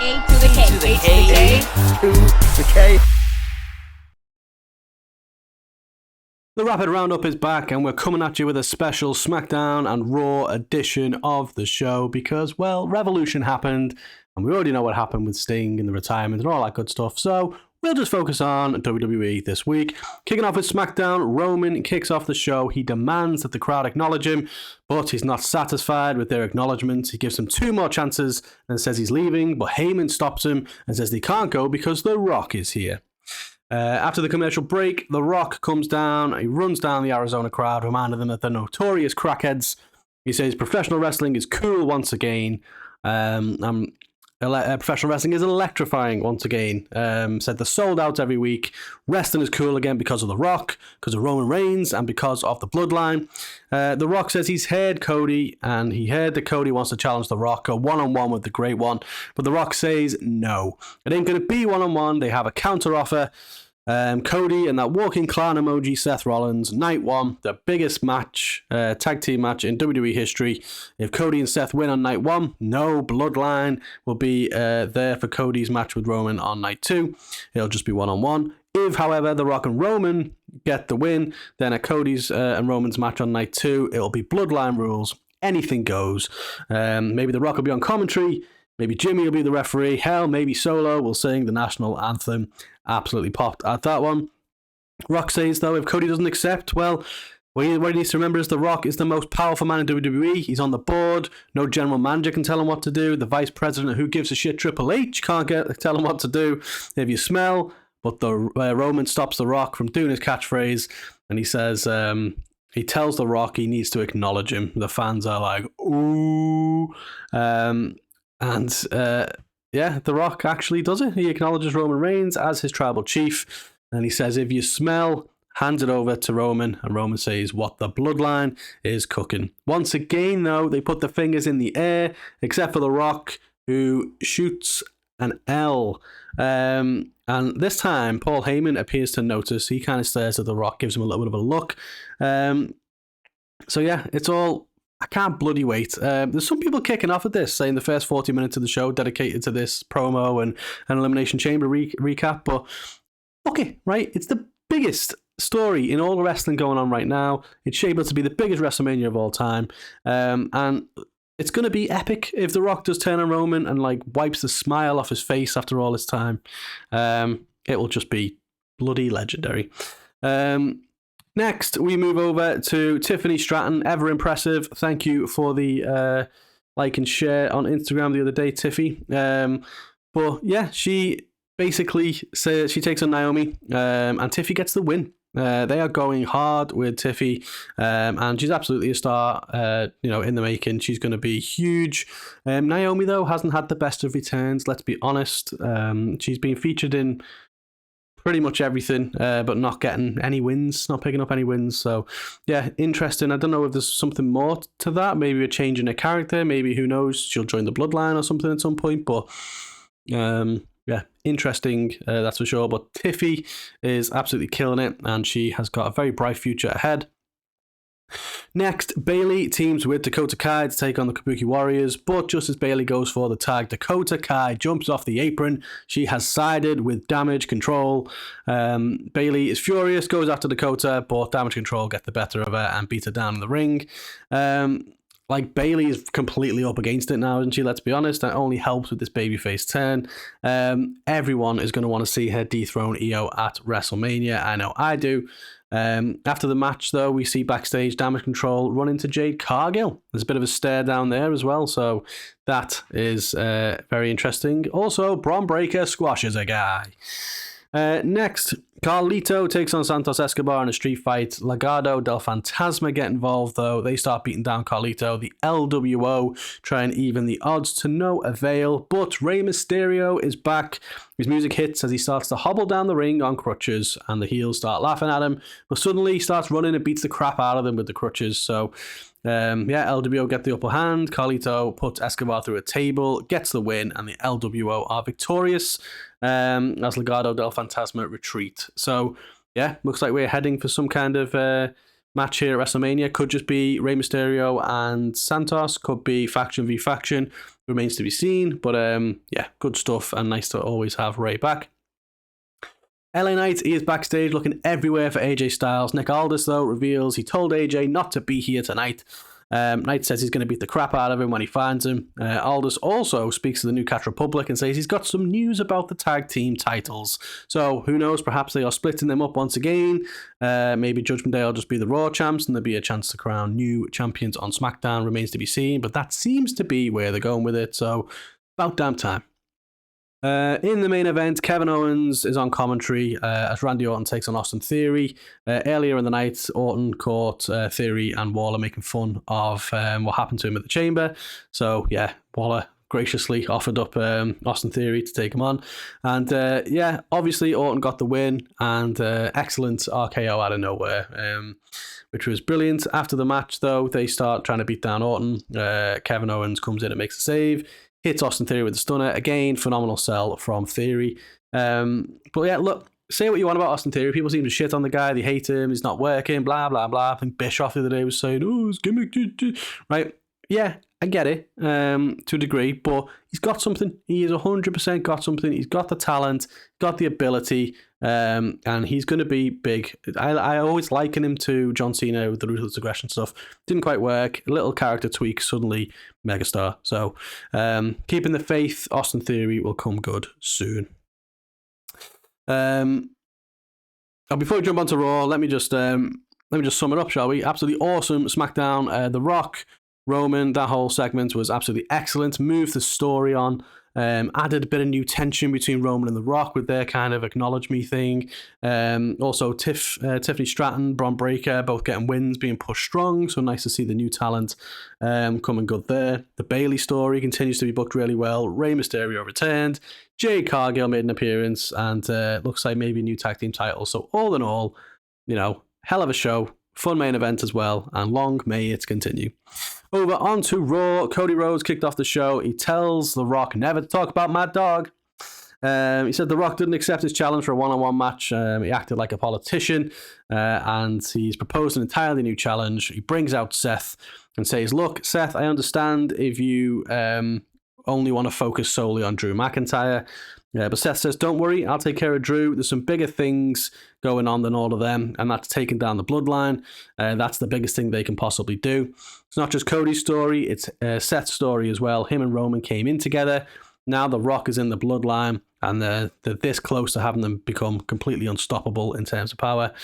A to the K. To the K. To the K. The Rapid Roundup is back, and we're coming at you with a special SmackDown and Raw edition of the show because, well, Revolution happened, and we already know what happened with Sting and the retirement and all that good stuff, so we'll just focus on WWE this week. Kicking off with SmackDown, Roman kicks off the show. He demands that the crowd acknowledge him, but he's not satisfied with their acknowledgement. He gives them 2 more chances and says he's leaving, but Heyman stops him and says they can't go because The Rock is here. After the commercial break, The Rock comes down. He runs down the Arizona crowd, reminding them that they're notorious crackheads. He says professional wrestling is cool once again. Professional wrestling is electrifying once again. Said they're sold out every week. Wrestling is cool again because of The Rock, because of Roman Reigns, and because of the bloodline. The Rock says he's heard Cody, and he heard that Cody wants to challenge The Rock, a one-on-one with the Great One. But The Rock says no. It ain't going to be one-on-one. They have a counter-offer. Cody and that walking clown emoji, Seth Rollins, night 1, the biggest match, tag team match in WWE history. If Cody and Seth win on night 1, no bloodline will be there for Cody's match with Roman on night 2. It'll just be one-on-one. If, however, The Rock and Roman get the win, then at Cody's and Roman's match on night 2, it'll be bloodline rules. Anything goes. Maybe The Rock will be on commentary. Maybe Jimmy will be the referee. Hell, maybe Solo will sing the national anthem. Absolutely popped at that one. Rock says, though, if Cody doesn't accept, well, what he needs to remember is The Rock is the most powerful man in WWE. He's on the board. No general manager can tell him what to do. The vice president who gives a shit, Triple H, can't tell him what to do. If you smell, but the Roman stops The Rock from doing his catchphrase, and he says, he tells The Rock he needs to acknowledge him. The fans are like, ooh. Yeah, The Rock actually does it. He acknowledges Roman Reigns as his tribal chief, and he says, if you smell, hands it over to Roman, and Roman says what the bloodline is cooking. Once again, though, they put the fingers in the air, except for The Rock, who shoots an L. And this time, Paul Heyman appears to notice. He kind of stares at The Rock, gives him a little bit of a look. So yeah, it's all... I can't bloody wait. There's some people kicking off at this, saying the first 40 minutes of the show dedicated to this promo and an Elimination Chamber recap. But, okay, right? It's the biggest story in all the wrestling going on right now. It's shaped up to be the biggest WrestleMania of all time. And it's going to be epic if The Rock does turn on Roman and, like, wipes the smile off his face after all this time. It will just be bloody legendary. Next, we move over to Tiffany Stratton. Ever impressive. Thank you for the like and share on Instagram the other day, Tiffy. But yeah, she basically says she takes on Naomi, and Tiffy gets the win. They are going hard with Tiffy, and she's absolutely a star, in the making. She's going to be huge. Naomi, though, hasn't had the best of returns, let's be honest. She's been featured in pretty much everything, but not getting any wins, not picking up any wins. So, yeah, interesting. I don't know if there's something more to that. Maybe a change in her character. Maybe, who knows, she'll join the Bloodline or something at some point. But, yeah, interesting, that's for sure. But Tiffy is absolutely killing it, and she has got a very bright future ahead. Next, Baylay teams with Dakota Kai to take on the Kabuki Warriors, but just as Baylay goes for the tag, Dakota Kai jumps off the apron. She has sided with Damage Control. Baylay is furious, goes after Dakota, but Damage Control get the better of her and beat her down in the ring. Baylay is completely up against it now, isn't she? Let's be honest. That only helps with this babyface turn. Everyone is going to want to see her dethrone Io at WrestleMania. I know I do. After the match, though, we see backstage Damage Control run into Jade Cargill. There's a bit of a stare down there as well, so that is very interesting. Also, Braun Breaker squashes a guy. Next, Carlito takes on Santos Escobar in a street fight. Legado del Fantasma get involved, though. They start beating down Carlito. The LWO try and even the odds to no avail, but Rey Mysterio is back. His music hits as he starts to hobble down the ring on crutches, and the heels start laughing at him, but suddenly he starts running and beats the crap out of them with the crutches. So, LWO get the upper hand. Carlito puts Escobar through a table, gets the win, and the LWO are victorious as Legado del Fantasma retreat. So, yeah, looks like we're heading for some kind of match here at WrestleMania. Could just be Rey Mysterio and Santos. Could be faction v faction. remains to be seen. But yeah, good stuff and nice to always have Ray back. LA Knight, he is backstage looking everywhere for AJ Styles. Nick Aldis, though, reveals he told AJ not to be here tonight. Knight says he's going to beat the crap out of him when he finds him. Aldis also speaks to the New Catch Republic and says he's got some news about the tag team titles. So who knows, perhaps they are splitting them up once again. Maybe Judgment Day will just be the Raw champs and there'll be a chance to crown new champions on SmackDown. Remains to be seen, but that seems to be where they're going with it. So about damn time. In the main event, Kevin Owens is on commentary as Randy Orton takes on Austin Theory. Earlier in the night, Orton caught Theory and Waller making fun of what happened to him at the Chamber. So, yeah, Waller graciously offered up Austin Theory to take him on. And, yeah, obviously Orton got the win and excellent RKO out of nowhere, which was brilliant. After the match, though, they start trying to beat down Orton. Kevin Owens comes in and makes a save. Hits Austin Theory with the stunner. Again, phenomenal sell from Theory. But yeah, look, say what you want about Austin Theory. People seem to shit on the guy. They hate him. He's not working, blah, blah, blah. I think Bischoff the other day was saying, oh, it's gimmick. Right? Yeah, I get it to a degree, but he's got something. He has 100% got something. He's got the talent, got the ability, and he's going to be big. I always liken him to John Cena with the Ruthless Aggression stuff. Didn't quite work. A little character tweak, suddenly megastar. So keeping the faith, Austin Theory will come good soon. Before we jump onto Raw, let me just sum it up, shall we? Absolutely awesome SmackDown. The Rock, Roman, that whole segment was absolutely excellent. Moved the story on. Added a bit of new tension between Roman and The Rock with their kind of acknowledge me thing. Also, Tiffany Stratton, Bron Breakker, both getting wins, being pushed strong. So nice to see the new talent coming good there. The Baylay story continues to be booked really well. Rey Mysterio returned. Jade Cargill made an appearance, and looks like maybe a new tag team title. So all in all, hell of a show. Fun main event as well, and long may it continue. Over onto Raw, Cody Rhodes kicked off the show. He tells The Rock never to talk about Mad Dog. He said The Rock didn't accept his challenge for a one-on-one match. He acted like a politician, and he's proposed an entirely new challenge. He brings out Seth and says, look, Seth, I understand if you only want to focus solely on Drew McIntyre. Yeah, but Seth says, don't worry, I'll take care of Drew. There's some bigger things going on than all of them, and that's taking down the bloodline. That's the biggest thing they can possibly do. It's not just Cody's story, it's Seth's story as well. Him and Roman came in together. Now The Rock is in the bloodline, and they're this close to having them become completely unstoppable in terms of power.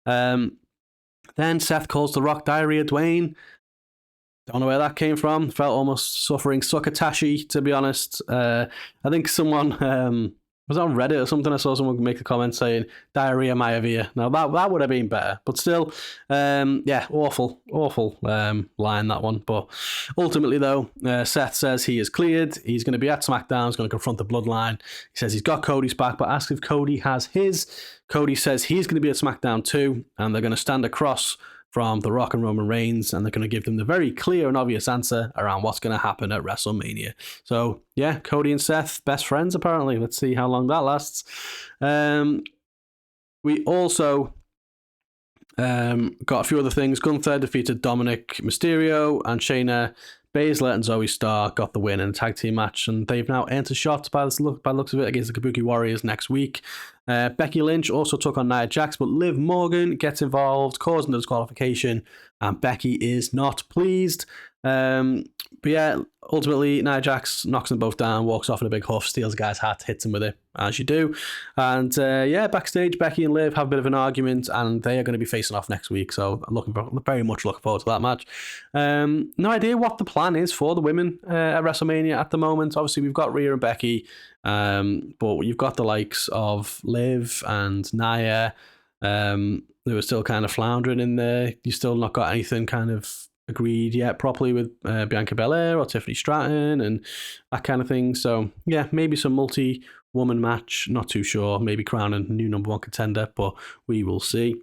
Then Seth calls The Rock Diarrhea Dwayne. Don't know where that came from. Felt almost suffering succotash, to be honest. I think someone was on Reddit or something. I saw someone make a comment saying diarrhea Maivia. Now that would have been better, but still, yeah, awful line, that one. But ultimately, though, Seth says he is cleared. He's going to be at SmackDown. He's going to confront the Bloodline. He says he's got Cody's back, but asks if Cody has his. Cody says he's going to be at SmackDown too, and they're going to stand across from The Rock and Roman Reigns, and they're going to give them the very clear and obvious answer around what's going to happen at WrestleMania. So, yeah, Cody and Seth, best friends, apparently. Let's see how long that lasts. We also got a few other things. Gunther defeated Dominic Mysterio, and Shayna Baszler and Zoe Starr got the win in a tag team match, and they've now entered shots by the looks of it against the Kabuki Warriors next week. Becky Lynch also took on Nia Jax, but Liv Morgan gets involved, causing the disqualification, and Becky is not pleased. But yeah, ultimately, Nia Jax knocks them both down, walks off in a big huff, steals a guy's hat, hits him with it, as you do. And yeah, backstage, Becky and Liv have a bit of an argument, and they are going to be facing off next week. So I'm very much looking forward to that match. No idea what the plan is for the women at WrestleMania at the moment. Obviously, we've got Rhea and Becky, but you've got the likes of Liv and Nia. They were still kind of floundering in there. You've still not got anything kind of agreed yet properly with Bianca Belair or Tiffany Stratton and that kind of thing. So yeah, maybe some multi-woman match, not too sure. Maybe crowning a new number one contender, but we will see.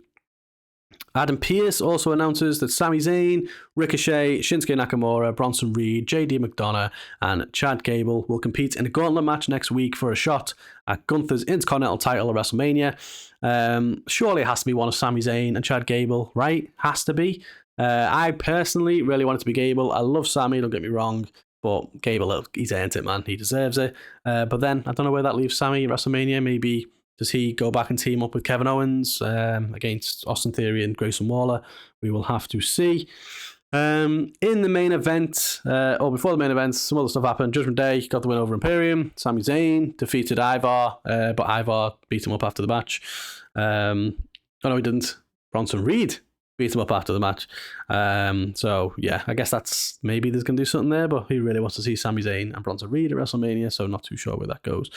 Adam Pearce also announces that Sami Zayn, Ricochet, Shinsuke Nakamura, Bronson Reed, JD McDonough, and Chad Gable will compete in a gauntlet match next week for a shot at Gunther's Intercontinental title at WrestleMania. Surely it has to be one of Sami Zayn and Chad Gable, right? Has to be. I personally really want it to be Gable. I love Sami, don't get me wrong. But Gable, he's earned it, man. He deserves it. But then, I don't know where that leaves Sammy at WrestleMania. Maybe does he go back and team up with Kevin Owens against Austin Theory and Grayson Waller? We will have to see. In the main event, or before the main event, some other stuff happened. Judgment Day got the win over Imperium. Sami Zayn defeated Ivar, but Ivar beat him up after the match. Oh no, he didn't. Bronson Reed beat him up after the match. So yeah, I guess that's maybe there's going to do something there, but he really wants to see Sami Zayn and Bronson Reed at WrestleMania, so not too sure where that goes.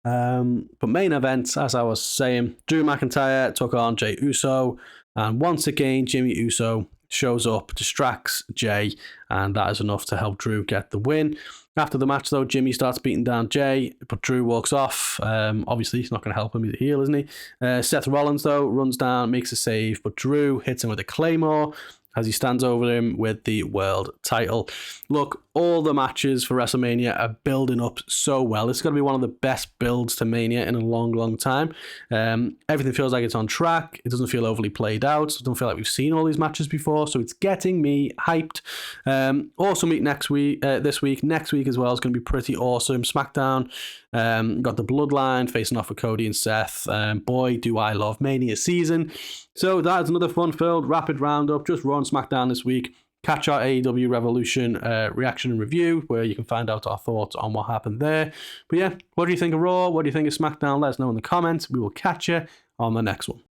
But main event, as I was saying, Drew McIntyre took on Jey Uso, and once again, Jimmy Uso shows up, distracts Jey, and that is enough to help Drew get the win. After the match, though, Jimmy starts beating down Jey, but Drew walks off. Obviously, he's not going to help him. He's a heel, isn't he? Seth Rollins, though, runs down, makes a save, but Drew hits him with a Claymore as he stands over him with the world title. Look, all the matches for WrestleMania are building up so well. It's going to be one of the best builds to Mania in a long, long time. Everything feels like it's on track. It doesn't feel overly played out. It doesn't feel like we've seen all these matches before, so it's getting me hyped. Awesome week next week. This week, next week as well is going to be pretty awesome. SmackDown. Got the Bloodline facing off with Cody and Seth. Boy, do I love Mania season. So that's another fun-filled rapid roundup. Just Raw and SmackDown this week. Catch our AEW Revolution reaction and review, where you can find out our thoughts on what happened there. But yeah, what do you think of Raw? What do you think of SmackDown? Let us know in the comments. We will catch you on the next one.